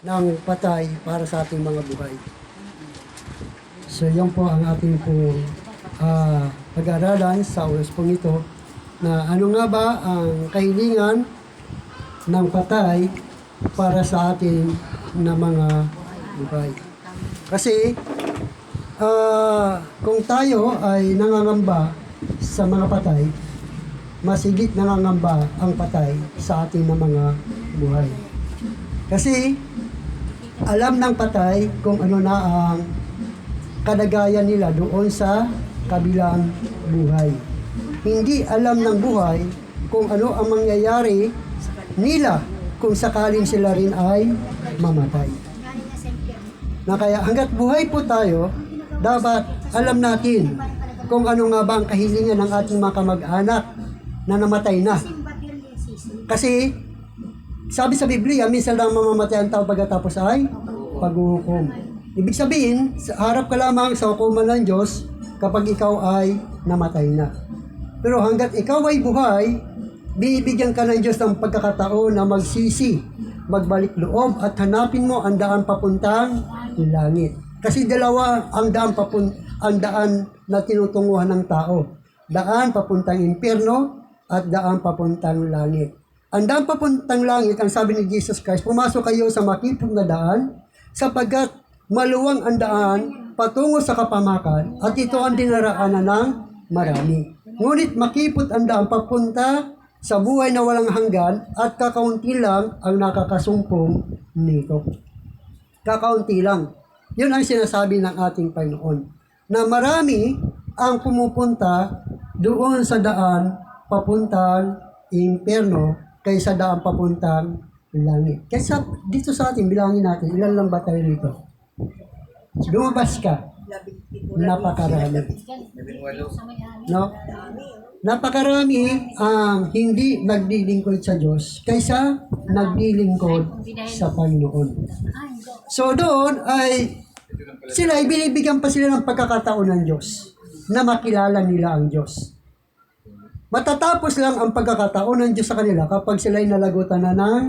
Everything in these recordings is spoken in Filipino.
ng patay para sa ating mga buhay. So yan po ang ating pag-aaralan sa oras pong ito na ano nga ba ang kahilingan ng patay para sa atin na mga buhay. Kasi kung tayo ay nangangamba sa mga patay, masigit nangangamba ang patay sa atin na mga buhay. Kasi alam ng patay kung ano na ang kalagayan nila doon sa kabilang buhay. Hindi alam ng buhay kung ano ang mangyayari nila kung sakaling sila rin ay mamatay. Na kaya hanggat buhay po tayo, dapat alam natin kung ano nga ba ang kahilingan ng ating mga kamag-anak na namatay na. Kasi sabi sa Biblia, minsan lang mamamatay ang tao pagkatapos ay paghuhukom. Ibig sabihin, harap ka lamang sa hukuman ng Diyos kapag ikaw ay namatay na. Pero hanggat ikaw ay buhay, binibigyan ka ng Diyos ng pagkakataon na magsisi, magbalik loob at hanapin mo ang daan papuntang langit. Kasi dalawa ang daan na tinutunguhan ng tao. Daan papuntang impyerno at daan papuntang langit. Ang daan papuntang langit, ang sabi ni Jesus Christ, pumasok kayo sa makipot na daan sapagkat maluwang ang daan patungo sa kapamakan at ito ang dinaraanan ng marami. Ngunit makipot ang daan papunta sa buhay na walang hanggan at kakaunti lang ang nakakasumpong nito. Kakaunti lang. Yun ang sinasabi ng ating Panginoon. Na marami ang pumupunta doon sa daan papuntang impyerno kaysa daan papuntang langit. Kaya dito sa atin, bilangin natin, ilan lang ba tayo rito? Lumabas ka. Napakarami. No? Napakarami ang hindi nagdilingkod sa Diyos kaysa nagdilingkod sa Panginoon. So doon ay sila binibigyan pa sila ng pagkakataon ng Diyos na makilala nila ang Diyos. Matatapos lang ang pagkakataon ng Diyos sa kanila kapag sila ay nalagutan na ng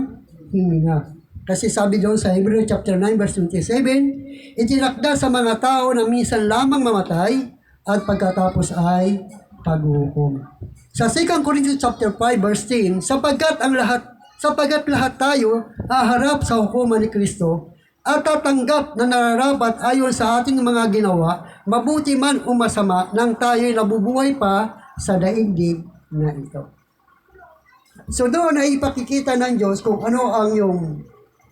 hininga. Kasi sabi doon sa Hebrews chapter 9 verse 27, itinakda sa mga tao na minsan lamang mamatay at pagkatapos ay paghuhukom. Sa 2 Corinthians chapter 5 verse 10, sapagkat lahat tayo haharap sa hukuman ni Kristo at tatanggap na nararapat ayon sa ating mga ginawa, mabuti man o masama, nang tayo'y nabubuhay pa sa daigdig na ito. So doon ay ipakikita ng Diyos kung ano ang yung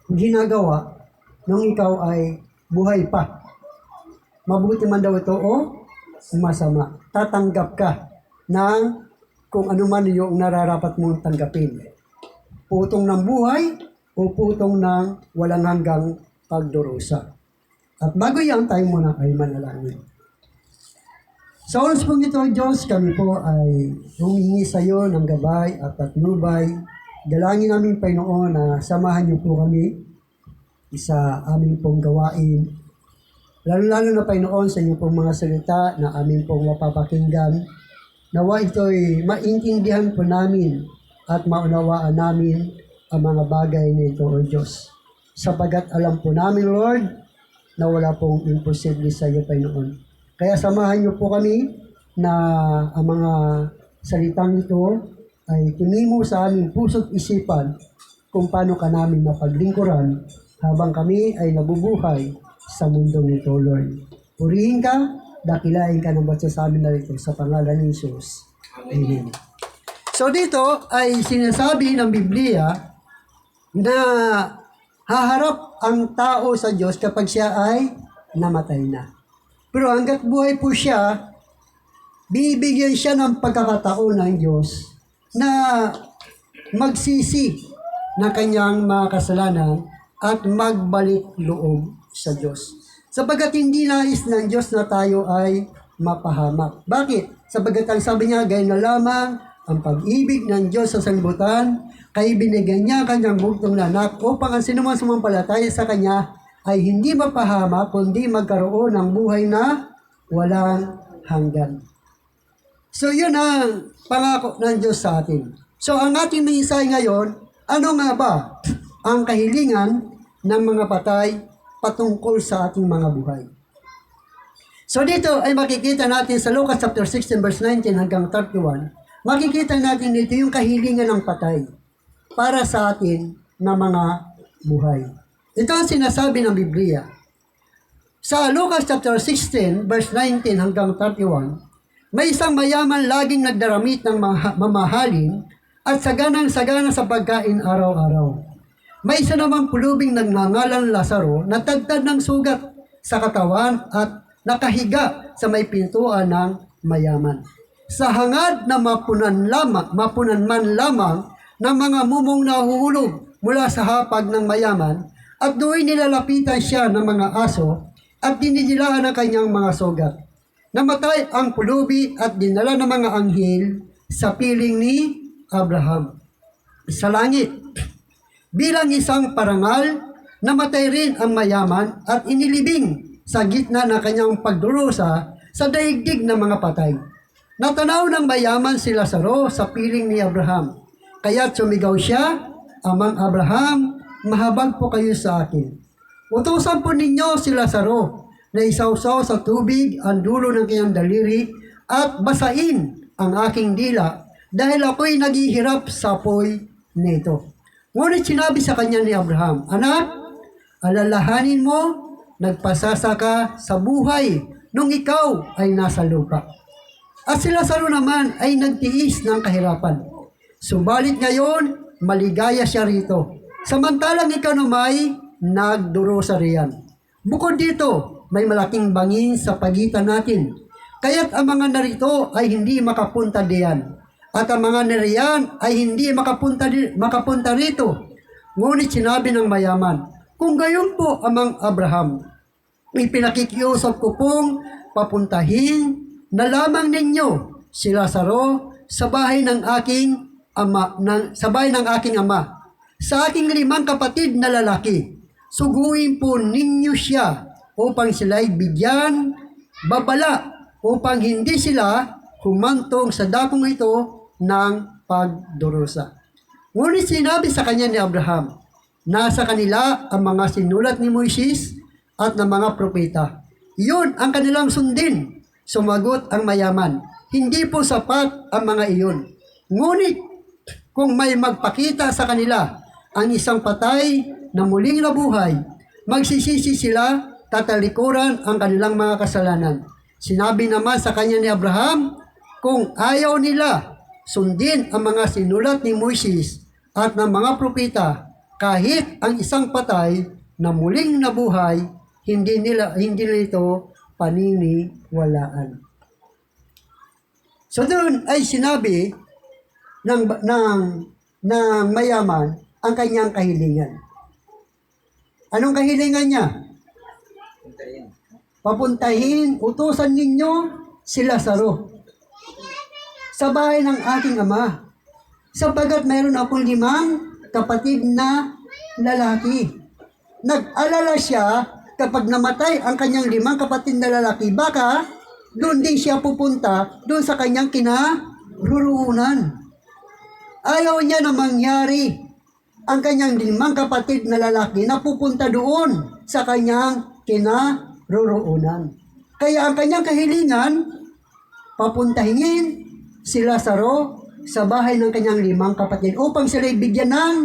ginagawa nung ikaw ay buhay pa. Mabuti man daw ito o masama. Tatanggap ka ng kung ano man yung nararapat mong tanggapin. Putong ng buhay o putong ng walang hanggang pagdurusa. At bago yan, tayo muna ay manalangin. Sa oras pong ito, Diyos, kami po ay humingi sa iyo ng gabay at patnubay. Dalangin namin, Panginoon, na samahan niyo po kami sa aming pong gawain. Lalo-lalo na, Panginoon, sa inyong pong mga salita na aming pong mapapakinggan. Nawa ito'y maintindihan po namin at maunawaan namin ang mga bagay na ito, O Diyos. Sapagat alam po namin, Lord, na wala pong imposible sa iyo, Panginoon. Kaya samahan niyo po kami na ang mga salitang ito ay tumimo sa aming puso't isipan kung paano ka namin mapaglingkuran habang kami ay nabubuhay sa mundong ito, Lord. Purihin ka, dakilain ka ng batsa sa amin na ito sa pangalan ni Jesus. Amen. So dito ay sinasabi ng Biblia na haharap ang tao sa Diyos kapag siya ay namatay na. Pero hanggat buhay po siya, bibigyan siya ng pagkakataon ng Diyos na magsisi ng kanyang mga kasalanan at magbalik loob sa Diyos. Sapagat hindi nais ng Diyos na tayo ay mapahamak. Bakit? Sapagat ang sabi niya, gayon na lamang ang pag-ibig ng Diyos sa sanlibutan, kay binigyan niya kanyang bugtong na anak upang ang sinumang sumampalataya sa Kanya ay hindi mapahamak, kundi magkaroon ng buhay na walang hanggan. So yun ang pangako ng Diyos sa atin. So ang ating mensahe ngayon, ano nga ba ang kahilingan ng mga patay patungkol sa ating mga buhay. So dito ay makikita natin sa Lucas chapter 16 verse 19 hanggang 31, makikita natin dito yung kahilingan ng patay para sa atin na mga buhay. Ito ang sinasabi ng Biblia. Sa Lucas chapter 16 verse 19 hanggang 31, may isang mayaman laging nagdaramit ng mamahalin at saganang-sagana sa pagkain araw-araw. May isa namang pulubing nagngangalang Lazaro na tagtad ng sugat sa katawan at nakahiga sa may pintuan ng mayaman. Sa hangad na mapunan man lamang ng mga mumong nahuhulog mula sa hapag ng mayaman, at doon nilalapitan siya ng mga aso at dinidilaan ang kanyang mga sugat. Namatay ang pulubi at dinala ng mga anghel sa piling ni Abraham sa langit. Bilang isang parangal, namatay rin ang mayaman at inilibing sa gitna ng kanyang pagdurusa sa daigdig ng mga patay. Natanaw ng mayaman si Lazaro sa piling ni Abraham. Kaya't sumigaw siya, "Amang Abraham, mahabag po kayo sa akin. Utusan po ninyo si Lazaro na isawsaw sa tubig ang dulo ng kanyang daliri at basain ang aking dila dahil ako'y naghihirap sa apoy nito." Ngunit sinabi sa kanya ni Abraham, "Anak, alalahanin mo, nagpasasa ka sa buhay nung ikaw ay nasa lupa." At si Lazaro naman ay nagtiis ng kahirapan. Subalit ngayon, maligaya siya rito. Samantalang ikaw namay nagdurusa riyan. Bukod dito, may malaking bangin sa pagitan natin. Kaya't ang mga narito ay hindi makapunta diyan. At ang mga nariyan ay hindi makapunta rito. Ngunit sinabi ng mayaman, "Kung gayon po, Amang Abraham, ipinakikiusap ko pong papuntahin na lamang ninyo si Lazaro sa bahay ng aking ama, sa aking 5 kapatid na lalaki. Suguin po ninyo siya upang sila'y bigyan babala upang hindi sila humantong sa dakong ito ng pagdurusa." Ngunit sinabi sa kanya ni Abraham, "Nasa kanila ang mga sinulat ni Moises at ng mga propeta. Iyon ang kanilang sundin." Sumagot ang mayaman, "Hindi po sapat ang mga iyon. Ngunit kung may magpakita sa kanila ang isang patay na muling nabuhay, magsisisi sila, tatalikuran ang kanilang mga kasalanan." Sinabi naman sa kanya ni Abraham, "Kung ayaw nila sundin ang mga sinulat ni Moises at ng mga propeta, kahit ang isang patay na muling nabuhay, hindi nito paniniwalaan." So doon ay sinabi ng mayaman ang kanyang kahilingan. Anong kahilingan niya? Papuntahin, utusan ninyo si Lazaro sa bahay ng aking ama, sapagkat mayroon akong 5 kapatid na lalaki. Nag-alala siya kapag namatay ang kanyang 5 kapatid na lalaki, baka doon din siya pupunta, doon sa kanyang kinaroroonan. Ayaw niya na mangyari ang kanyang 5 kapatid na lalaki na pupunta doon sa kanyang kinaroroonan. Kaya ang kanyang kahilingan, papuntahin si Lazaro sa bahay ng kanyang 5 kapatid upang sila'y bigyan ng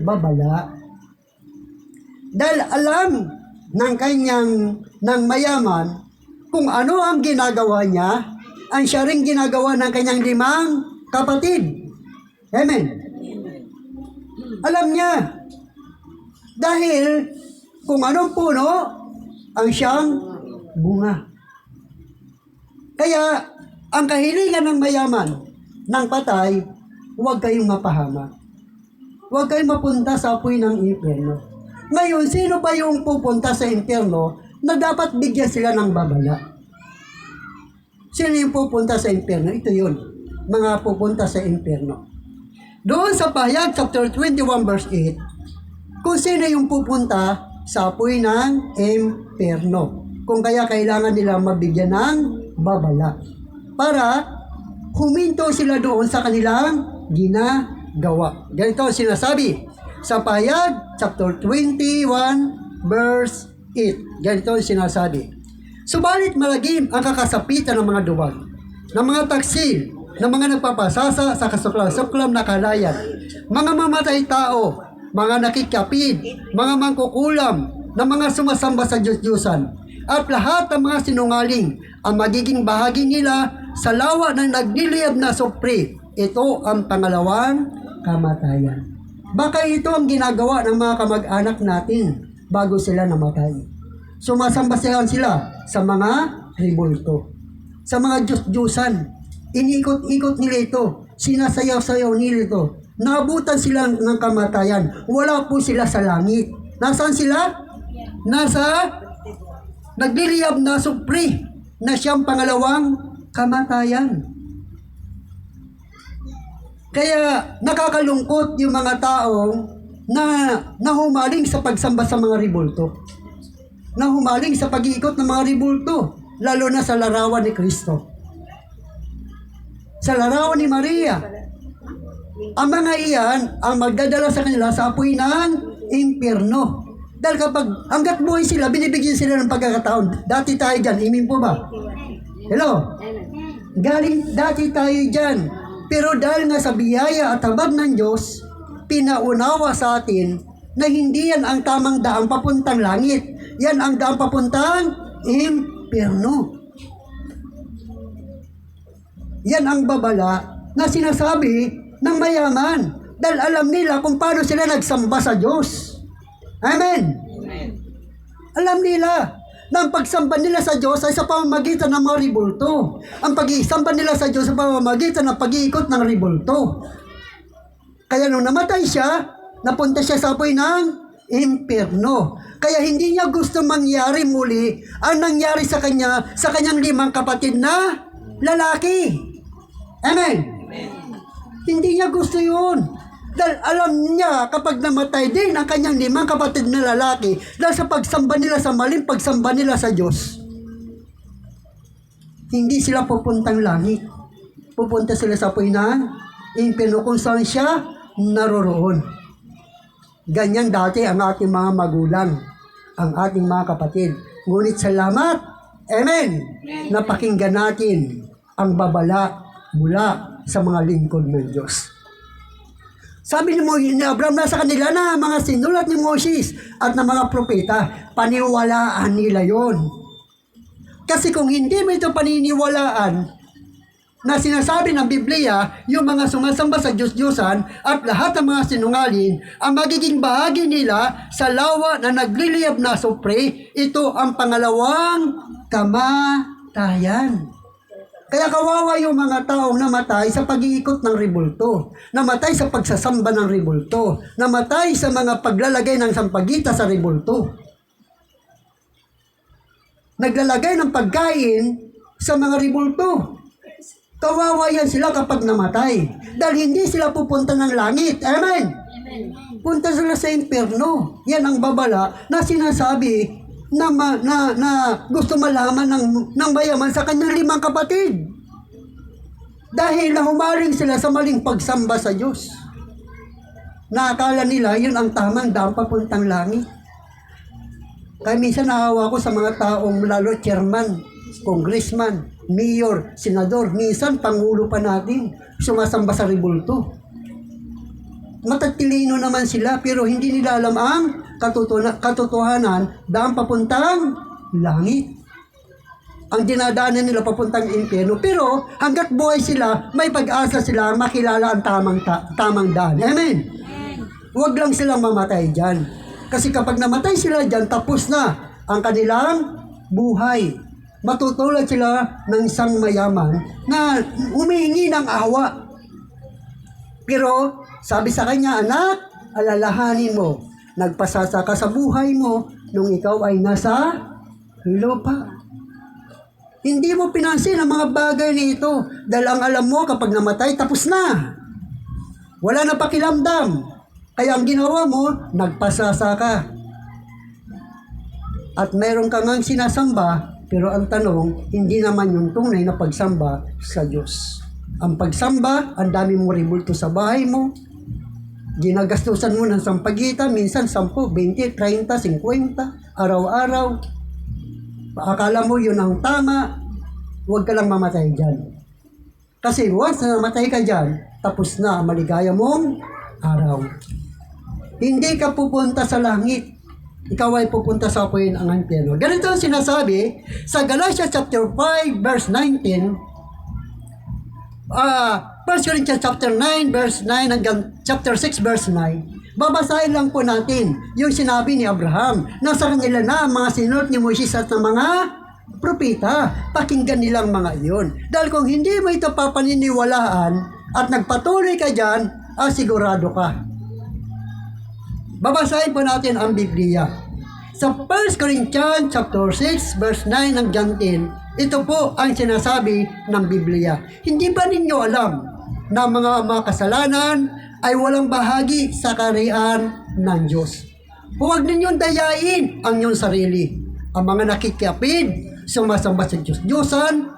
babala. Dahil alam ng mayaman kung ano ang ginagawa niya, ang siya ring ginagawa ng kanyang 5 kapatid. Amen. Alam niya. Dahil kung anong puno, ang siyang bunga. Kaya, ang kahilingan ng mayaman, ng patay, huwag kayong mapahamak. Huwag kayong mapunta sa apoy ng impyerno. Ngayon, sino ba yung pupunta sa impyerno na dapat bigyan sila ng babala? Sino yung pupunta sa impyerno? Ito yun, mga pupunta sa impyerno. Doon sa Pahayag chapter 21 verse 8, kung sino yung pupunta sa apoy ng impyerno. Kung kaya kailangan nila mabigyan ng babala para huminto sila doon sa kanilang ginagawa. Ganito sinasabi, Sa Pahayag, chapter 21, verse 8. Ganito yung sinasabi. Subalit malagim ang kakasapitan ng mga duwag, ng mga taksil, ng mga nagpapasasa sa kasuklam-suklam na kalayan, mga mamatay tao, mga nakikapid, mga mangkukulam, ng mga sumasamba sa Diyos-Diyusan, at lahat ng mga sinungaling, ang magiging bahagi nila sa lawa ng nagliliyab na supri. Ito ang pangalawang kamatayan. Baka ito ang ginagawa ng mga kamag-anak natin bago sila namatay. Sumasamba sila sa mga ribulto, sa mga Diyos-Diyusan. Inikot-ikot nila ito, sinasayaw-sayaw nila ito. Naabutan sila ng kamatayan. Wala po sila sa langit. Nasaan sila? Nasa nagliliyab na supri na siyang pangalawang kamatayan. Kaya nakakalungkot yung mga taong na nahumaling sa pagsamba sa mga ribulto. Nahumaling sa pag-iikot ng mga ribulto, lalo na sa larawan ni Kristo. Sa larawan ni Maria. Ang mga iyan ang magdadala sa kanila sa apoy ng impyerno. Dahil kapag hanggat buhay sila, binibigyan sila ng pagkakataon. Dati tayo dyan, imin po ba? Hello? Galing dati tayo dyan. Pero dahil nga sa biyaya at habag ng Diyos, pinaunawa sa atin na hindi yan ang tamang daang papuntang langit. Yan ang daang papuntang impyerno. Yan ang babala na sinasabi ng mayaman. Dahil alam nila kung paano sila nagsamba sa Diyos. Amen? Alam nila na ang pagsamba nila sa Diyos ay sa pamamagitan ng mga ribulto. Ang pag-iisamba nila sa Diyos sa pamamagitan ng pag-iikot ng ribulto. Kaya nung namatay siya, napunta siya sa apoy ng impyerno. Kaya hindi niya gusto mangyari muli ang nangyari sa kanya, sa kanyang 5 kapatid na lalaki. Amen? Hindi niya gusto yun. Dahil alam niya kapag namatay din ang kanyang 5 kapatid na lalaki dahil sa pagsamba nila sa maling pagsamba nila sa Diyos, hindi sila pupuntang langit. Pupunta sila sa apoy ng impyerno kung saan siya naroroon. Ganyan dati ang ating mga magulang, ang ating mga kapatid. Ngunit salamat, amen, napakinggan natin ang babala mula sa mga lingkod ng Diyos. Sabi ni Abraham na sa kanila na mga sinulat ni Moses at ng mga propeta, paniwalaan nila yon. Kasi kung hindi mo ito paniniwalaan na sinasabi ng Biblia, yung mga sumasamba sa Diyos-Diyosan at lahat ng mga sinungaling, ang magiging bahagi nila sa lawa na nagliliyab na supre, ito ang pangalawang kamatayan. Kaya kawawa yung mga taong namatay sa pag-iikot ng ribulto, namatay sa pagsasamba ng ribulto, namatay sa mga paglalagay ng sampagita sa ribulto. Naglalagay ng pagkain sa mga ribulto. Kawawa yan sila kapag namatay. Dahil hindi sila pupunta ng langit. Amen? Punta sila sa impyerno. Yan ang babala na sinasabi na gusto malaman ng mayaman sa kanyang 5 kapatid. Dahil nahumaling sila sa maling pagsamba sa Diyos. Nakakala nila yun ang tamang daan papuntang langit. Kaya minsan naawa ko sa mga taong lalo chairman, congressman, mayor, senador, minsan pangulo pa natin, sumasamba sa ribulto. Matatilino naman sila pero hindi nila alam ang katotohanan daan papuntang langit. Ang dinadaanan nila papuntang impyerno. Pero hanggat buhay sila, may pag-asa sila makilala ang tamang daan. Amen? Huwag lang silang mamatay dyan. Kasi kapag namatay sila dyan, tapos na ang kanilang buhay. Matutulad sila ng isang mayaman na humihingi ng awa. Pero sabi sa kanya, anak, alalahanin mo, nagpasasa ka sa buhay mo nung ikaw ay nasa lupa. Hindi mo pinansin ang mga bagay nito dahil ang alam mo kapag namatay, tapos na. Wala na pakilamdam. Kaya ang ginawa mo, nagpasasa ka. At mayroon ka ngang sinasamba, pero ang tanong, hindi naman yung tunay na pagsamba sa Diyos. Ang pagsamba, ang dami mong ribulto sa bahay mo, Ginagastusan mo ng sampagitan, minsan 10, 20, 30, 50, araw-araw. Akala mo yun ang tama, huwag ka lang mamatay dyan. Kasi once na namatay ka dyan, tapos na ang maligaya mong araw. Hindi ka pupunta sa langit. Ikaw ay pupunta sa apoy ng impyerno. Ganito ang sinasabi sa Galatians chapter 5 verse 19. 1 Corinthians chapter 9 verse 9 hanggang chapter 6 verse 9. Babasahin lang po natin yung sinabi ni Abraham. Nasa kanila na ang mga sinulat ni Moises at ng mga propeta. Pakinggan nilang mga iyon. Dahil kung hindi mo ito papaniniwalaan at nagpatuloy ka dyan, sigurado ka. Babasahin po natin ang Biblia. Sa 1 Corinthians chapter 6 verse 9 hanggang 10, ito po ang sinasabi ng Biblia. Hindi ba ninyo alam na mga makasalanan ay walang bahagi sa kaharian ng Diyos? Huwag ninyong dayain ang inyong sarili. Ang mga nakikapid, sumasamba sa Diyos-Diyosan,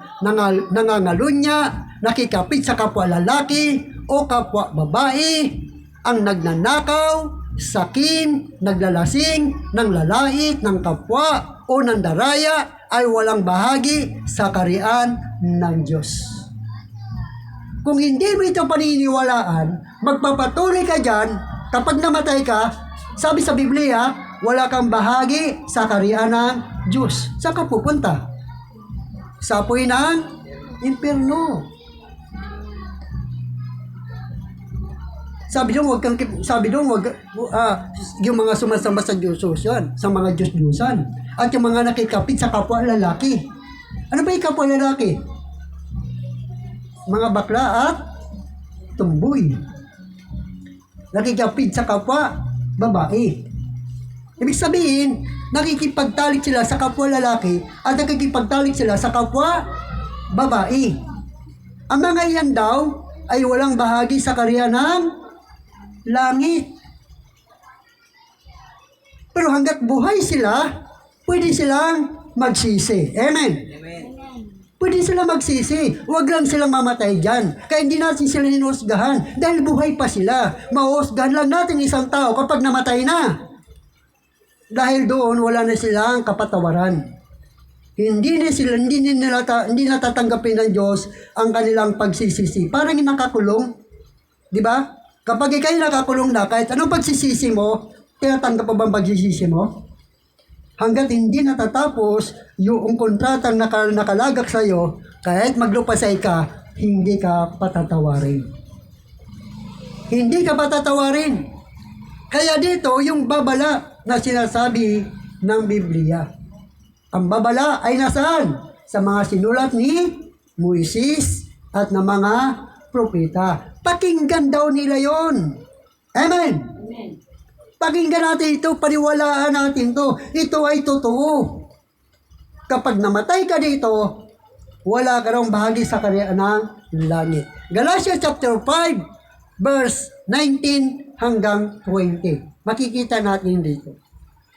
nangangalunya, nakikapid sa kapwa lalaki o kapwa babae, ang nagnanakaw, sakim, naglalasing, ng lalait, ng kapwa, o ng daraya, ay walang bahagi sa kaharian ng Diyos. Kung hindi mo ito paniniwalaan, magpapatuloy ka dyan, kapag namatay ka, sabi sa Biblia, wala kang bahagi sa kaharian ng Diyos. Saan ka pupunta? Sa apoy ng impyerno. Sabi doon, yung mga sumasamba sa Diyos-Diyosan, sa mga Diyos-Diyosan, at yung mga nakikapit sa kapwa lalaki. Ano ba yung kapwa lalaki? Mga bakla at tumboy. Nakikapit sa kapwa babae. Ibig sabihin, nakikipagtalik sila sa kapwa lalaki at nakikipagtalik sila sa kapwa babae. Ang mga iyan daw ay walang bahagi sa kaharian ng langit. Pero hanggat buhay sila, pwede silang magsisi. Amen? Amen. Pwede sila magsisi. Huwag lang silang mamatay dyan. Kaya hindi natin sila hinuhusgahan. Dahil buhay pa sila. Mahuhusgahan lang natin isang tao kapag namatay na. Dahil doon, wala na silang kapatawaran. Hindi natatanggapin ng Diyos ang kanilang pagsisisi. Parang nakakulong. Di ba? Kapag ikay nakakulong na, kahit anong pagsisisi mo, tinatanggap pa bang pagsisisi mo? Hanggat hindi natatapos yung kontratang nakalagak sa iyo, kahit maglupasay ka, hindi ka patatawarin. Hindi ka patatawarin. Kaya dito, yung babala na sinasabi ng Biblia. Ang babala ay nasaan? Sa mga sinulat ni Moises at ng mga propeta. Pakinggan daw nila yon. Amen? Amen. Pakinggan natin ito, paniwalaan natin ito. Ito ay totoo. Kapag namatay ka dito, wala ka rong bahagi sa kaharian ng langit. Galatians chapter 5, verse 19 hanggang 20. Makikita natin dito.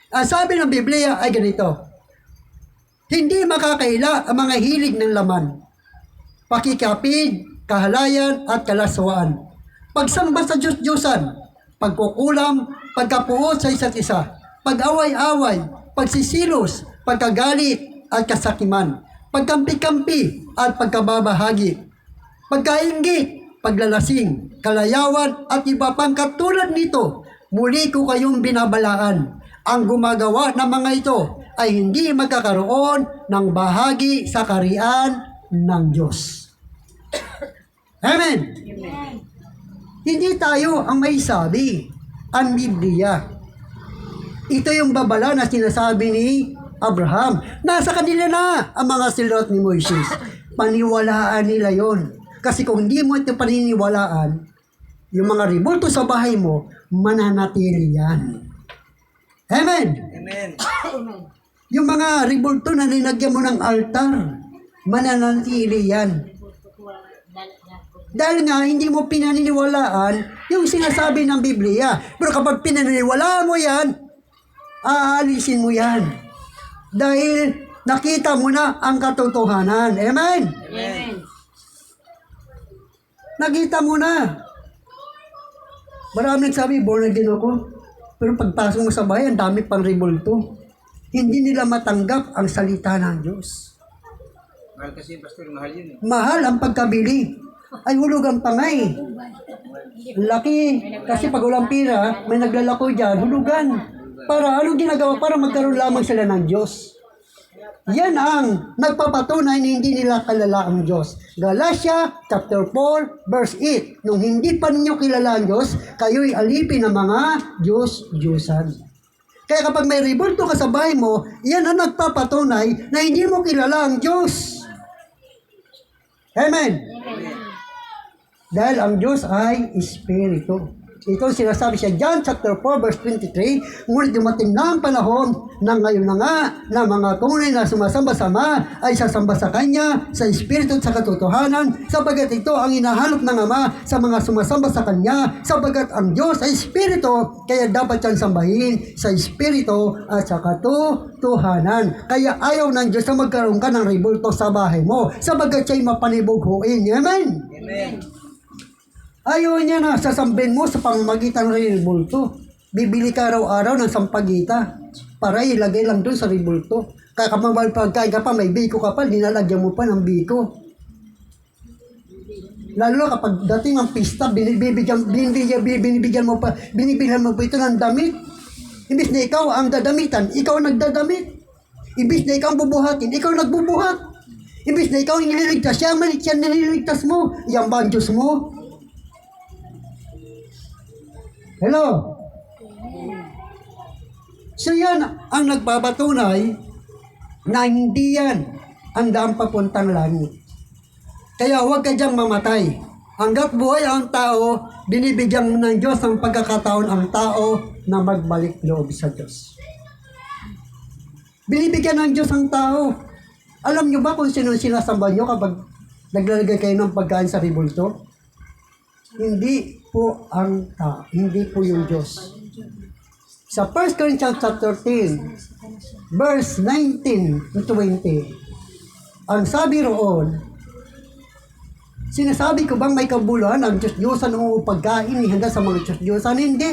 Ang sabi ng Biblia ay ganito. Hindi makakaila ang mga hilig ng laman, pakikapid, kahalayan at kalaswaan, pagsamba sa Diyos-Diyosan, pagkukulam, pagkapuot sa isa't isa, pag-away-away, pagsisilos, pagkagalit at kasakiman, pagkampi-kampi at pagkababahagi, pagkainggit, paglalasing, kalayawan at iba pang katulad nito. Muli ko kayong binabalaan. Ang gumagawa ng mga ito ay hindi magkakaroon ng bahagi sa kaharian ng Diyos. Amen. Amen. Hindi tayo ang may sabi. Ang Biblia. Ito yung babala na sinasabi ni Abraham. Nasa kanila na ang mga sinulat ni Moises. Paniwalaan nila yon. Kasi kung hindi mo ito paniniwalaan, yung mga ribulto sa bahay mo, mananatili yan. Amen. Amen. Amen. Yung mga ribulto na linagyan mo ng altar, mananatili yan. Dahil nga, hindi mo pinaniniwalaan yung sinasabi ng Biblia. Pero kapag pinaniniwalaan mo yan, aalisin mo yan. Dahil nakita mo na ang katotohanan. Amen? Amen. Nakita mo na. Marami nagsabi, born again ako. Pero pagpasok mo sa bahay, ang dami pang revolto. Hindi nila matanggap ang salita ng Diyos. Mahal kasi, Pastor, mahal yun eh. Mahal ang pagkabili. Ay, hulugan pa nga eh. Laki. Kasi pag walang pira, may naglalako dyan, hulugan. Para, anong ginagawa? Para magkaroon lamang sila ng Diyos. Yan ang nagpapatunay na hindi nila kilala ang Diyos. Galatia chapter 4 verse 8. Nung hindi pa ninyo kilala ang Diyos, kayo'y alipin ng mga Diyos-Diyusan. Kaya kapag may revolto ka sa bahay mo, yan ang nagpapatunay na hindi mo kilala ang Diyos. Amen. Dahil ang Diyos ay Espiritu. Ito sinasabi siya, John chapter 4 verse 23, ngunit dumating na ang panahon na ngayon na nga na mga tunay na sumasamba sa Ama ay sasamba sa Kanya, sa Espiritu at sa katotohanan, sapagat ito ang hinahanap ng Ama sa mga sumasamba sa Kanya, sapagat ang Diyos ay Espiritu, kaya dapat siyang sambahin sa Espiritu at sa katotohanan. Kaya ayaw ng Diyos na magkaroon ka ng revolto sa bahay mo, sapagat siya'y mapanibughuin. Amen? Amen. Ayaw niya na sasambin mo sa pamamagitan ng rebulto. Bibili ka araw-araw ng sampagita para ilagay lang doon sa rebulto. Kaya kapag pagkain ka pa, may biko ka pa, dinalagyan mo pa ng biko. Lalo kapag dating ang pista, binibigyan mo pa ito ng damit. Imbis na ikaw ang dadamitan, ikaw ang nagdadamit. Imbis na ikaw ang bubuhatin, ikaw ang nagbubuhat. Imbis na ikaw ang nililigtas, siya ang nililigtas mo. Yan ba ang Diyos mo? Hello? So yan ang nagpapatunay na hindi yan ang daan papuntang langit. Kaya huwag ka diyang mamatay. Hanggat buhay ang tao, binibigyan ng Diyos ang pagkakataon ang tao na magbalik loob sa Diyos. Binibigyan ng Diyos ang tao. Alam nyo ba kung sino sinasamba nyo kapag naglalagay kayo ng pagkain sa rebulto? Hindi po ang tao, hindi po yung Diyos. Sa 1 Corinthians chapter 10, verse 19 to 20, ang sabi roon, sinasabi ko bang may kabuluhan ang Diyos-Diyosan o pagkain ihanda sa mga Diyos-Diyosan? Hindi.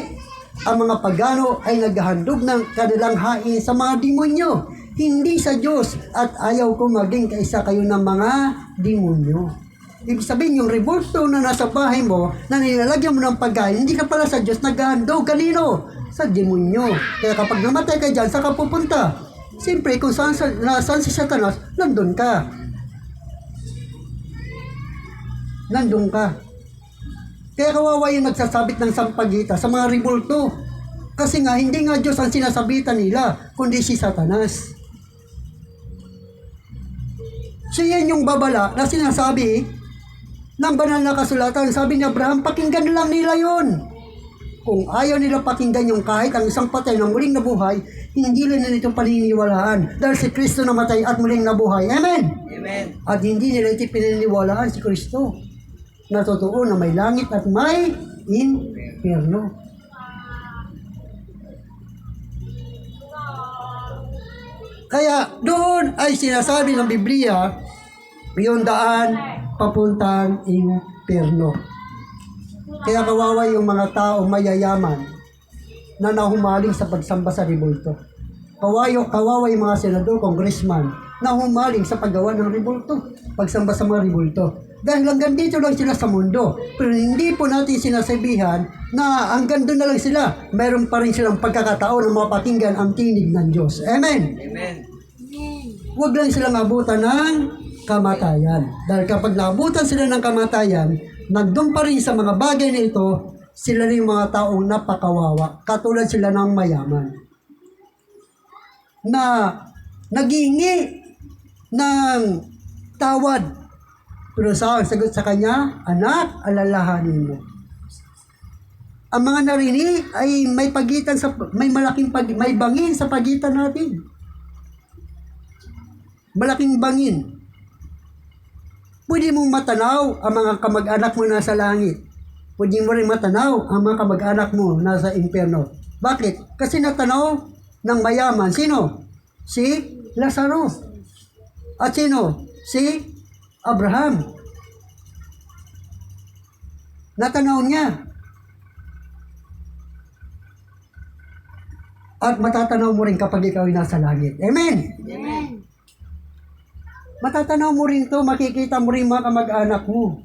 Ang mga pagano ay naghahandog ng kanilang hain sa mga demonyo, hindi sa Diyos, at ayaw ko maging kaisa kayo ng mga demonyo. Ibig sabihin, yung revolto na nasa bahay mo, na nilalagyan mo ng pagkain, hindi ka pala sa Diyos naghahandog. Kanino? Sa demonyo. Kaya kapag namatay ka dyan, saan ka pupunta? Siyempre, kung saan si Satanas, nandun ka. Nandun ka. Kaya kawawa yung nagsasabit ng sampagita sa mga revolto. Kasi nga, hindi nga Diyos ang sinasabitan nila, kundi si Satanas. So yan yung babala na sinasabi ng banal na kasulatan. Sabi ni Abraham, pakinggan lang nila yon. Kung ayaw nila pakinggan yung kahit ang isang patay na muling nabuhay, hindi nila ito paniniwalaan. Dahil si Kristo namatay at muling nabuhay. Amen? Amen. At hindi nila ito pininiwalaan si Kristo. Na totoo na may langit at may impyerno. Kaya doon ay sinasabi ng Biblia, yung daan papuntang impyerno. Kaya kawawa yung mga tao mayayaman na nahumaling sa pagsamba sa rebulto. Kawawa yung mga senador, congressman na humaling sa paggawa ng rebulto, pagsamba sa mga rebulto. Dahil hanggang dito lang sila sa mundo. Pero hindi po natin sinasabihan na hanggang doon na lang sila. Mayroon pa rin silang pagkakataon na mapakinggan ang tinig ng Diyos. Amen? Amen. Huwag lang silang abutan ng kamatayan. Dahil kapag naabutan sila ng kamatayan, nandun pa rin sa mga bagay na ito, sila rin yung mga taong napakawawa. Katulad sila ng mayaman. Na naghihingi ng tawad. Pero ang sagot sa kanya, anak, alalahanin mo. Ang mga narinig ay may pagitan sa may bangin sa pagitan natin. Malaking bangin. Pwede mong matanaw ang mga kamag-anak mo nasa langit. Pwede mo rin matanaw ang mga kamag-anak mo nasa impyerno. Bakit? Kasi natanaw ng mayaman. Sino? Si Lazaro. At sino? Si Abraham. Natanaw niya. At matatanaw mo rin kapag ikaw ay nasa langit. Amen? Amen. Matatanaw mo rin to, makikita mo rin mga kamag-anak mo.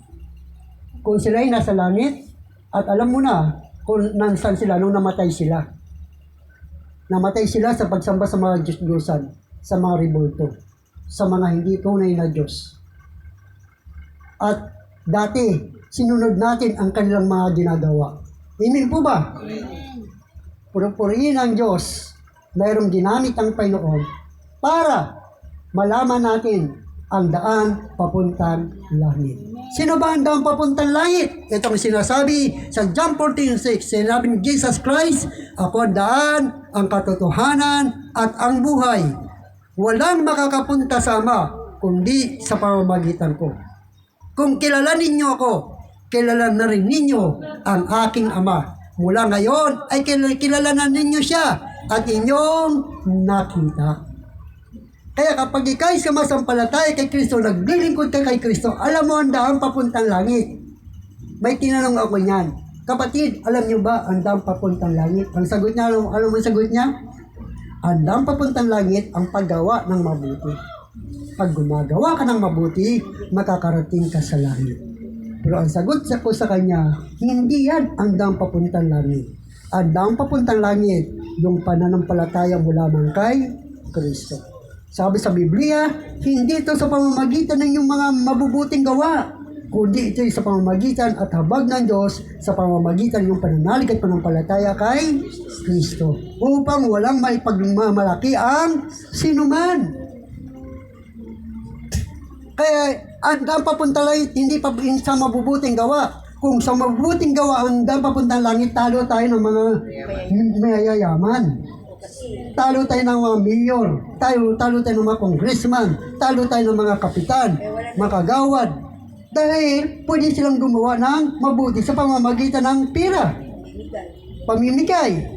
Kung sila ay nasa langit, at alam mo na kung nansan sila nung namatay sila. Namatay sila sa pagsamba sa mga Diyos-Diyosan, sa mga revolto, sa mga hindi tunay na Diyos. At dati, sinunod natin ang kanilang mga ginagawa. Amen po ba? Purihin ang Diyos, mayroong ginamit ang Panginoon para malaman natin ang daan papuntang langit. Sino ba ang daan papuntang langit? Itong sinasabi sa John 14:6, sinabi ni Jesus Christ, ako ang daan, ang katotohanan, at ang buhay. Walang makakapunta sa Ama, kundi sa pamamagitan ko. Kung kilala ninyo ako, kilala na rin ninyo ang aking Ama. Mula ngayon ay kilala na ninyo siya at inyong nakita. Kaya kapag ikaw'y sumasampalataya kay Kristo, naglilingkod ka kay Kristo, alam mo ang daan papuntang langit. May tinanong ako niyan, kapatid, alam niyo ba ang daan papuntang langit? Ang sagot niya, alam mo ang sagot niya? Ang daan papuntang langit ang paggawa ng mabuti. Pag gumagawa ka ng mabuti, makakarating ka sa langit. Pero ang sagot ko sa kanya, hindi yan ang daan papuntang langit. Ang daan papuntang langit, yung pananampalataya mo lamang kay Kristo. Sabi sa Biblia, hindi ito sa pamamagitan ng iyong mga mabubuting gawa, kundi ito sa pamamagitan at habag ng Diyos sa pamamagitan ng pananalig at panampalataya kay Kristo, upang walang maipagmamalaki ang sinuman. Kaya ang daan papunta langit, hindi pa sa mabubuting gawa. Kung sa mabubuting gawa ang daan papuntang langit, talo tayo ng mga mayayaman. Talo tayo ng mga mayor, talo tayo ng mga congressman, talo tayo ng mga kapitan, mga kagawad. Dahil pwede silang gumawa ng mabuti sa pamamagitan ng pira, pamimigay.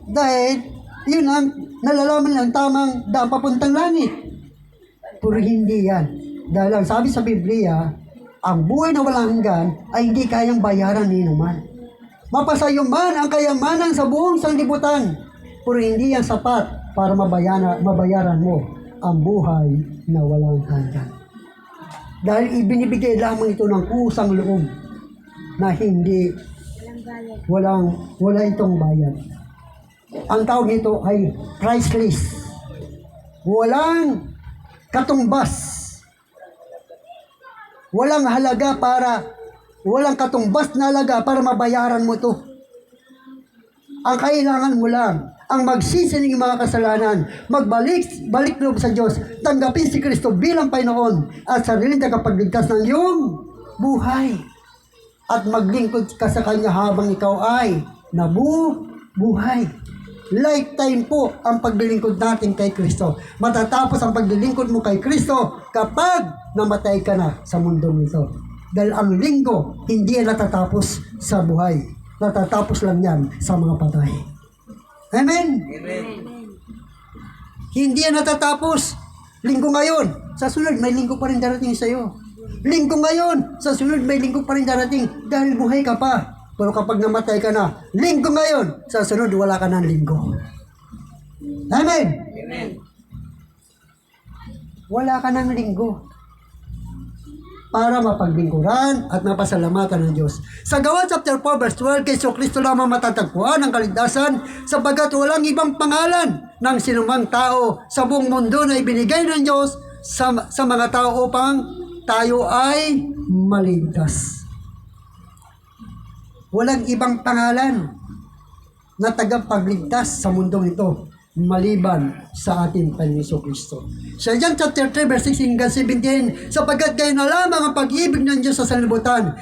Dahil yun ang nalalaman ng tamang daan papuntang langit. Pero hindi yan. Dahil ang sabi sa Biblia, ang buhay na walang hanggan ay hindi kayang bayaran ni naman. Mapasayo man ang kayamanan sa buong sanlibutan, pero hindi yan sapat para mabayaran mo ang buhay na walang hanggan. Dahil ibinibigay lamang ito ng kusang loob na hindi wala itong bayad. Ang tawag nito ay priceless. Walang katumbas. Walang katumbas na halaga para mabayaran mo ito. Ang kailangan mo lang, ang magsisi ng mga kasalanan, balik loob sa Diyos, tanggapin si Kristo bilang Panginoon at sariling tagapagligtas ng iyong buhay. At maglingkod ka sa Kanya habang ikaw ay nabubuhay. Lifetime po ang paglilingkod natin kay Kristo. Matatapos ang paglilingkod mo kay Kristo kapag namatay ka na sa mundong ito. Dahil ang linggo, hindi yan natatapos sa buhay. Natatapos lang yan sa mga patay. Amen? Amen. Hindi yan natatapos. Linggo ngayon, sa sunod may linggo pa rin darating sa iyo. Linggo ngayon, sa sunod may linggo pa rin darating dahil buhay ka pa. Pero kapag namatay ka na, linggo ngayon, sa sunod wala ka ng linggo. Amen? Amen. Wala ka ng linggo para mapaglingkuran at mapasalamatan ng Diyos. Sa Gawa chapter 4 verse 12, kay Kristo lamang matatagpuan ang kaligtasan sapagkat walang ibang pangalan ng sinumang tao sa buong mundo na ibinigay ng Diyos sa mga tao upang tayo ay maligtas. Walang ibang pangalan na tagapagligtas sa mundong ito maliban sa ating Panginoon Kristo. Sa John chapter 3 verse 16 hanggang 17, sapagkat kayo na lamang ang pag-ibig ng Diyos sa sanlibutan,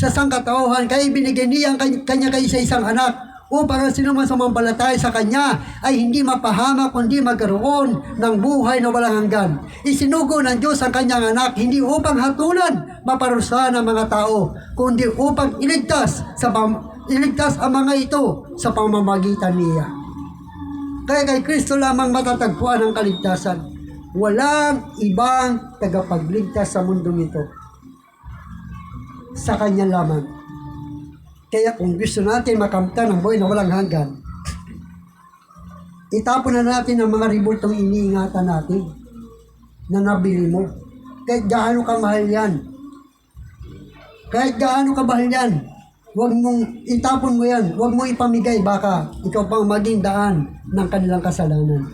sa sangkatauhan, kaya binigay niya ang kanya kay sa isang anak, upang ang sinuman sumampalataya sa Kanya ay hindi mapahamak kundi magkaroon ng buhay na walang hanggan. Isinugo ng Diyos ang Kanyang anak hindi upang hatulan, maparusahan ng mga tao, kundi upang iligtas ang mga ito sa pamamagitan niya. Kaya kay Kristo lamang matatagpuan ang kaligtasan. Walang ibang tagapagligtas sa mundong ito. Sa Kanya lamang. Kaya kung gusto natin makamtan ang buhay na walang hanggan, Itapon na natin ang mga revoltong iniingatan natin na nabili mo. Kahit gaano kamahal yan. Kahit gaano kamahal yan. Huwag mong itapon mo yan. Huwag mong ipamigay. Baka ikaw pang maging daan ng kanilang kasalanan.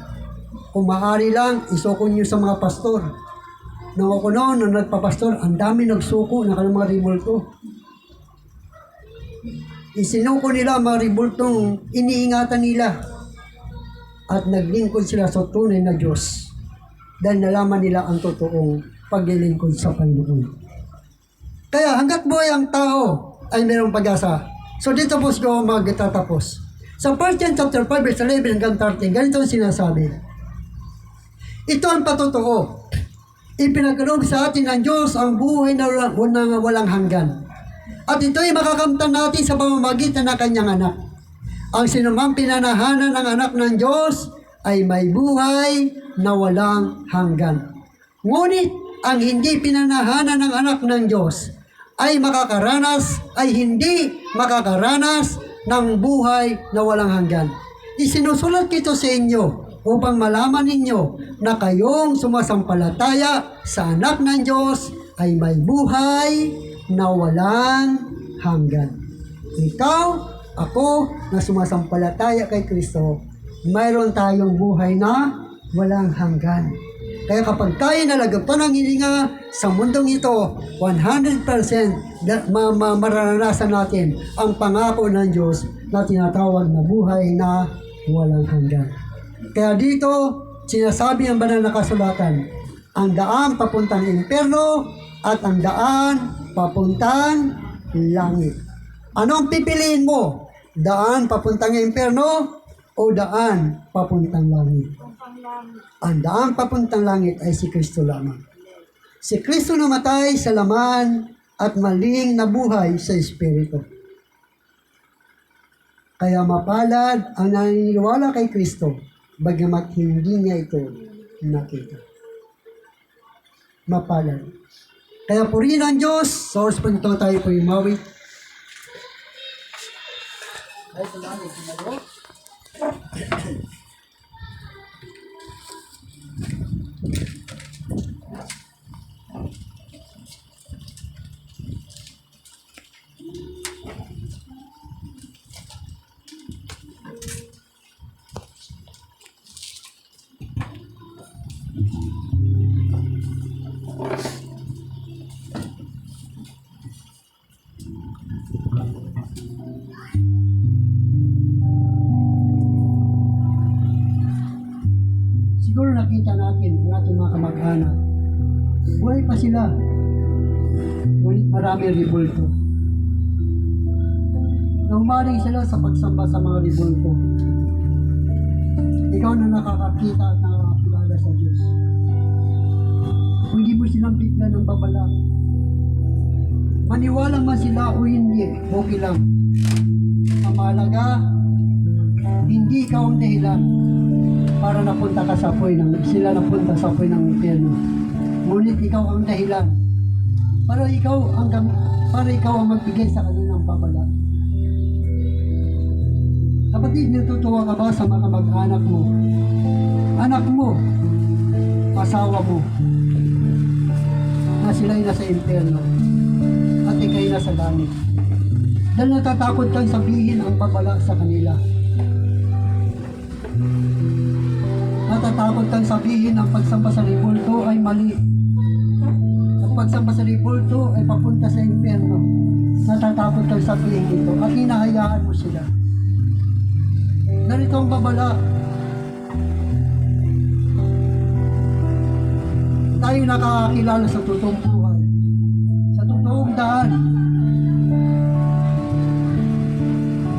Kung maaari lang, isuko nyo sa mga pastor. Nung ako noon, nung nagpapastor, ang dami nagsuko ng kanilang mga revolto. Isinuko nila ang mga revoltong iniingatan nila. At naglingkod sila sa tunay na Diyos. Dahil nalaman nila ang totoong paglilingkod sa Panginoon. Kaya hanggat buhay ang tao, ay mayroong pag-asa. So dito po ko magtatapos. Sa 1 John chapter 5 verse 11 hanggang 13, ganito ang sinasabi. Ito ang patotoo. Ipinagkaloob sa atin ng Diyos ang buhay na walang hanggan. At ito'y makakamtan natin sa pamamagitan ng kanyang anak. Ang sinumang pinanahanan ng anak ng Diyos ay may buhay na walang hanggan. Ngunit ang hindi pinanahanan ng anak ng Diyos ay hindi makakaranas ng buhay na walang hanggan. Isinusulat kito sa inyo upang malaman ninyo na kayong sumasampalataya sa anak ng Diyos ay may buhay na walang hanggan. Ikaw, ako, na sumasampalataya kay Kristo, mayroon tayong buhay na walang hanggan. Kaya kapag tayo nalagpan ng hininga sa mundong ito, 100% mararanasan natin ang pangako ng Diyos na tinatawag na buhay na walang hanggan. Kaya dito, sinasabi ang banal na kasulatan, ang daan papuntang impyerno at ang daan papuntang langit. Anong pipiliin mo? Daan papuntang impyerno o daan papuntang langit? Ang daan papuntang langit ay si Kristo lamang. Si Kristo namatay sa laman at maling nabuhay sa Espiritu. Kaya mapalad ang naniniwala kay Kristo, bagamat hindi niya ito nakita. Mapalad. Kaya purihin ang Diyos, source po nito tayo po imawi. Ay, salamat po. Siguro nakita natin ang ating mga kamag-anak. Buhay pa sila. Ngunit marami ribulto. Naumaling sila sa pagsamba sa mga ribulto. Ikaw na nakakakita at nakakakilala sa Diyos. Kung hindi mo silang bigla ng babala, maniwala man sila o hindi, okay lang. Ang mahalaga, hindi ikaw ang dahilan para napunta ka sa apoy sila napunta sa apoy ng impyerno. Ngunit ikaw ang dahilan para ikaw ang magbigay sa kanilang babala. Kapatid, natutuwa ka ba sa mga mag-anak mo? Anak mo, asawa mo, na sila'y nasa impyerno at ika'y nasa langit. Dahil natatakot kang sabihin ang babala sa kanila. Natatakot kang sabihin ang pagsamba sa ribulto ay mali. Ang pagsamba sa ribulto ay papunta sa impyerno. Natatakot kang sabihin ito at hinahayaan mo sila. Narito ang babala. Tayo nakakakilala sa totoong buhay. Sa totoong daan.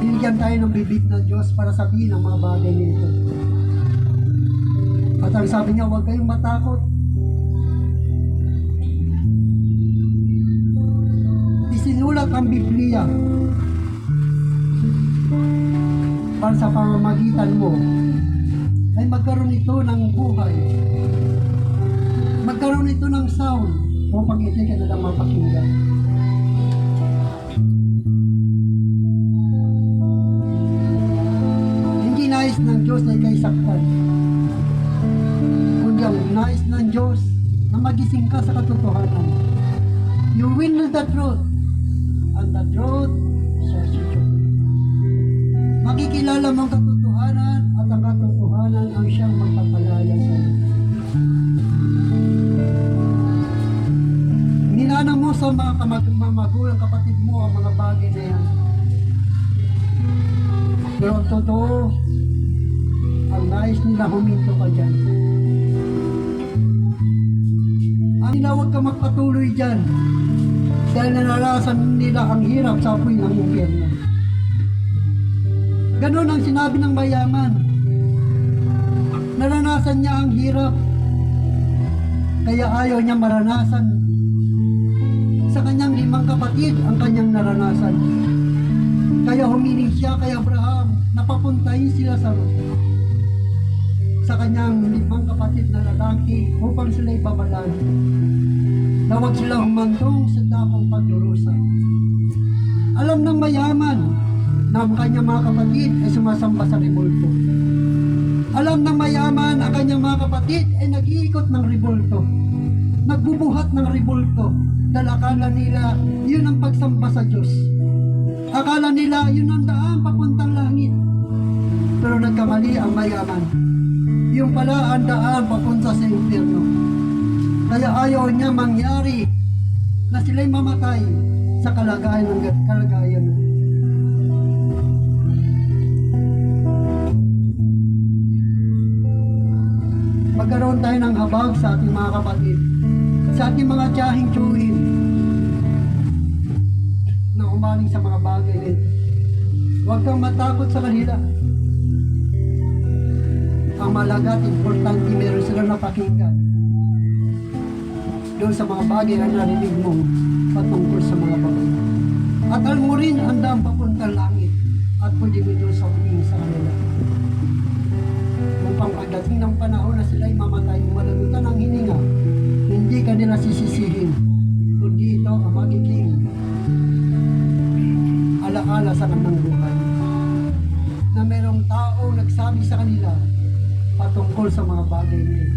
Binigyan tayo ng bibig ng Diyos para sabihin ang mga bagay nito. At ang sabi niya, huwag kayong matakot. Isinulat ang Biblia para sa pamamagitan mo ay magkaroon ito ng buhay. Magkaroon ito ng sound upang ito ka na lang mapakinggan. Hindi nais ng Diyos na ikay saktan. nais ng Diyos na magising ka sa katotohanan. You will know the truth, and the truth shall set you free. Makikilala mo ang katotohanan, at ang katotohanan ang siyang magpapalaya sa iyo. Ninana mo sa mga magulang kapatid mo ang mga bagay na yan. Pero ang totoo, ang nais nila huminto ka dyan. Ang nila huwag ka magpatuloy dyan dahil naranasan nila ang hirap sa apoy ng impyerno. Ganon ang sinabi ng mayaman. Naranasan niya ang hirap, kaya ayaw niya maranasan sa kanyang 5 kapatid ang kanyang naranasan. Kaya humiling siya kay Abraham na papuntahin sila sa kanyang 5 kapatid na lalaki upang sila'y babalan na huwag sila humantong sa dakong pagdurusa. Alam ng mayaman na ang kanyang mga kapatid ay sumasamba sa rebulto. Alam ng mayaman ang kanyang mga kapatid ay nag-iikot ng rebulto, nagbubuhat ng rebulto, dahil akala nila yun ang pagsamba sa Diyos. Akala nila yun ang daan papuntang langit. Pero nagkamali ang mayaman. Yung pala ang daan papunta sa impyerno. Kaya ayaw niya mangyari na sila'y mamatay sa kalagayan. Magkaroon tayo ng habag sa ating mga kapatid, sa ating mga tiyahing tiyuhin na umaling sa mga bagay nito. Huwag kang matakot sa kanila. Ang malaga at importante, meron silang napakinggan doon sa mga bagay na narinig mo patungkol sa mga bagay. At alam mo rin ang daang papuntang langit at pwede mo doon sa uling sa kanila. Upang pagdating ng panahon na sila'y mamatay, malagutan ng hininga, hindi ka nila sisisihin, kundi ito ang magiging alaala sa kanilang buhay. Na mayroong tao nagsabi sa kanila patungkol sa mga bagay nila.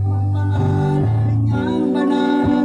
Pangalan niyang banal.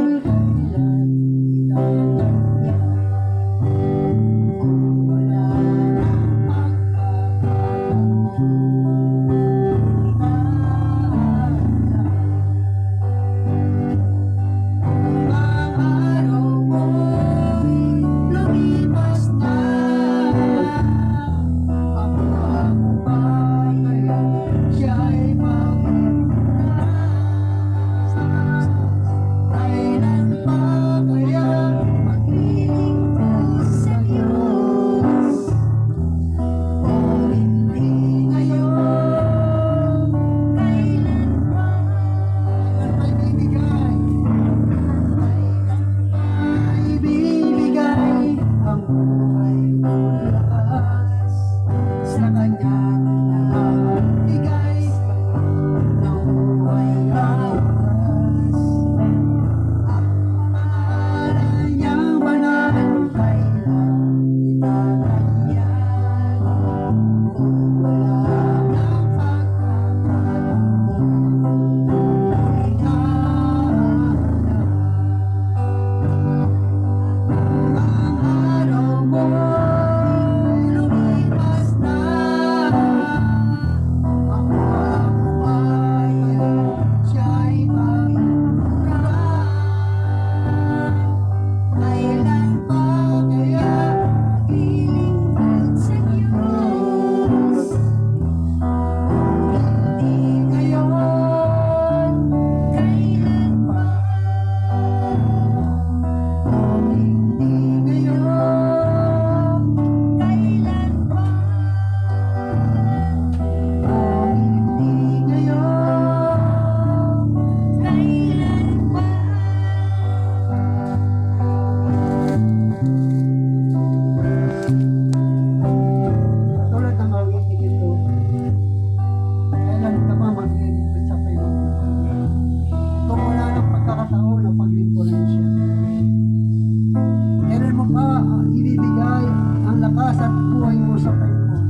lakas at buhay mo sa Panginoon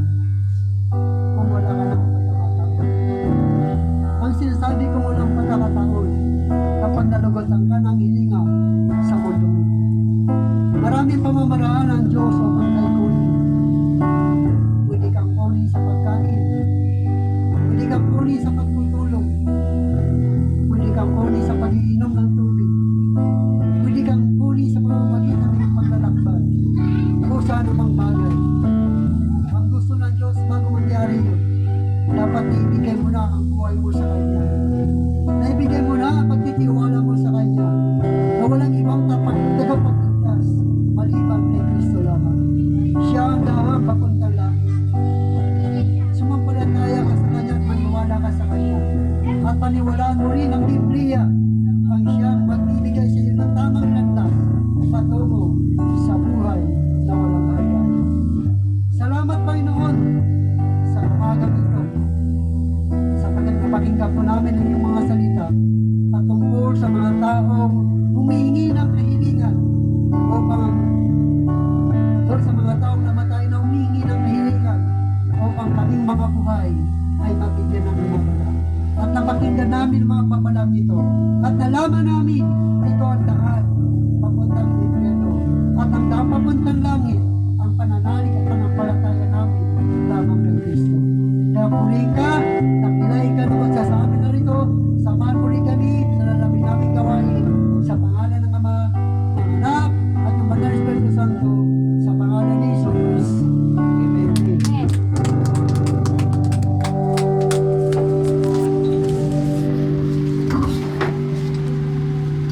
kung wala ka ng pagkakataon. Ang sinasabi kong walang pagkakataon kapag nalugotan ka ng hilinga sa mundo mo. Maraming pamamaraan ang Diyos upang tayo kunin. Pwede kang kunin sa pagkain. Pwede kang kunin sa pagtutulong. Pwede kang kunin sa pag-iinom ng tubig. Pwede kang kunin sa pamamagitan ng paglalakbay. O sa anumang bagay. Ang gusto ng Diyos bago mangyari yun, dapat naibigay mo na ang buhay mo sa Kanya. Naibigay mo na ang pagtitiwala mo sa Kanya na walang ibang tapat tagapagligtas maliban kay Kristo lamang. Siya ang dahang papuntang langit. Sumampalataya ka sa Kanya at maniwala ka sa Kanya. At paniwalaan mo rin ang Biblia ang siyang magbibigay sa iyo ng tamang landas patungo sa buhay na walang hanggan. Salamat Panginoon sa umagang ito. Sapagkat napakinggan po namin ang iyong mga salita patungkol sa mga taong humihingi ng kahilingan upang sa mga taong namatay na humihingi ng kahilingan upang kaming mga buhay ay mabigyan ng lumabala. At napakinggan namin ang mga papalam nito at nalaman namin ito ang daan papuntang impyerno at ang daan papuntang langit ang pananalig at panampalataya namin lamang kay Kristo. Kaya puli ka, napilay ka noon sa amin na rito, samahan muli kami sa lalabing namin gawain sa pangalan ng Ama, ng Anak, at ng Banal na Espiritu Santo, sa pangalan ni Jesus. Amen.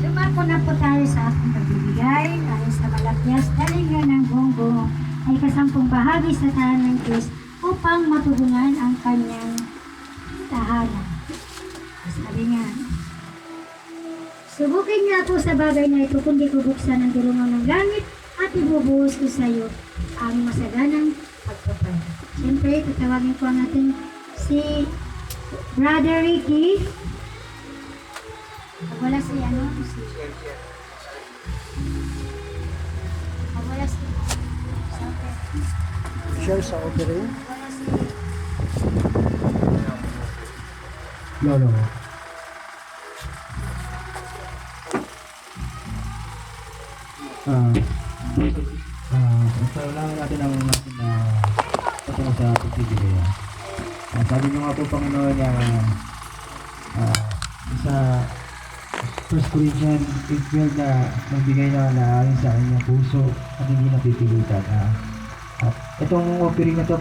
Dumako na po tayo sa ating pagbibigay dahil sa Malakyas Dalingan ng Bongo ay kasampung bahagi sa tahanan ng Diyos upang matugunan ang kanyang tahanan. Sabi nga, subukin nga po sa bagay na ito kundi kubuksan ang dulungan ng langit at ibubuhos ko sa iyo ang masaganang pagpapay. Siyempre, tatawagin ko ang ating si Brother Ricky. Pag wala si pag wala si Share sa offering. wala si Lolo. Basta ulangan natin ang natin na patungkol sa pagbibigay. Sabi nyo nga po Panginoon sa 1 Corinthians 8:12 na magbigay na naayon sa kanyang puso at hindi napipilitan. At itong offering na to